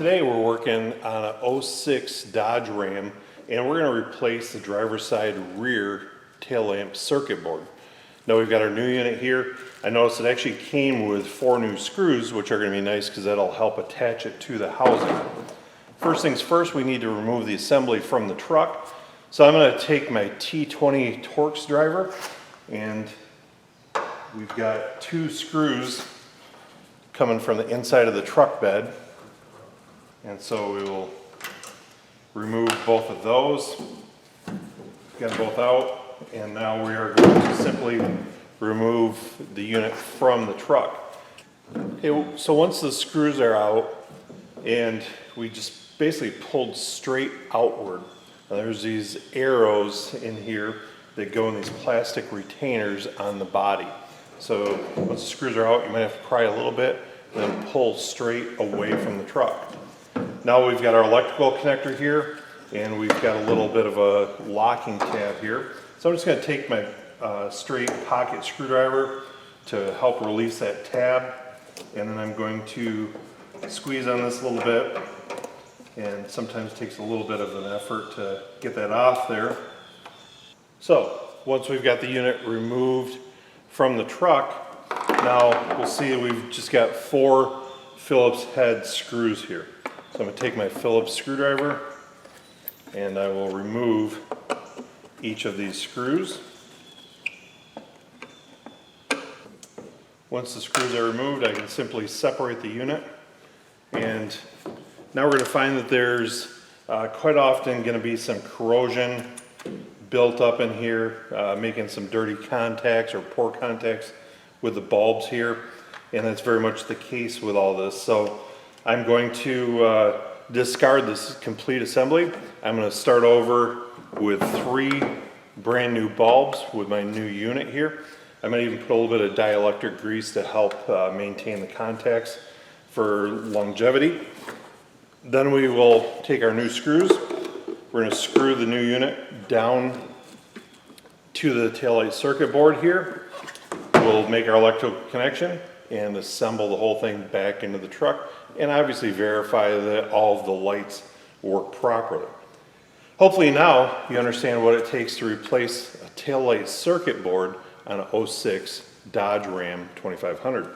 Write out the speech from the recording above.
today we're working on an '06 Dodge Ram, and we're going to replace the driver's side rear tail lamp circuit board. Now we've got our new unit here. I noticed it actually came with 4 new screws, which are going to be nice because that'll help attach it to the housing. First things first, we need to remove the assembly from the truck. So I'm going to take my T20 Torx driver, and we've got 2 screws coming from the inside of the truck bed. And so we will remove both of those, get them both out, and now we are going to simply remove the unit from the truck. Okay, so once the screws are out, and we just basically pulled straight outward. Now there's these arrows in here that go in these plastic retainers on the body. So once the screws are out, you might have to pry a little bit, and then pull straight away from the truck. Now we've got our electrical connector here, and we've got a little bit of a locking tab here. So I'm just going to take my straight pocket screwdriver to help release that tab, and then I'm going to squeeze on this a little bit, and sometimes it takes a little bit of an effort to get that off there. So once we've got the unit removed from the truck, now we'll see we've just got 4 Phillips head screws here. So I'm going to take my Phillips screwdriver and I will remove each of these screws. Once the screws are removed, I can simply separate the unit, and now we're going to find that there's quite often going to be some corrosion built up in here, making some dirty contacts or poor contacts with the bulbs here, and that's very much the case with all this. So I'm going to discard this complete assembly. I'm going to start over with 3 brand new bulbs with my new unit here. I might even put a little bit of dielectric grease to help maintain the contacts for longevity. Then we will take our new screws. We're going to screw the new unit down to the taillight circuit board here. We'll make our electrical connection and assemble the whole thing back into the truck, and obviously verify that all of the lights work properly. Hopefully now you understand what it takes to replace a taillight circuit board on an '06 Dodge Ram 2500.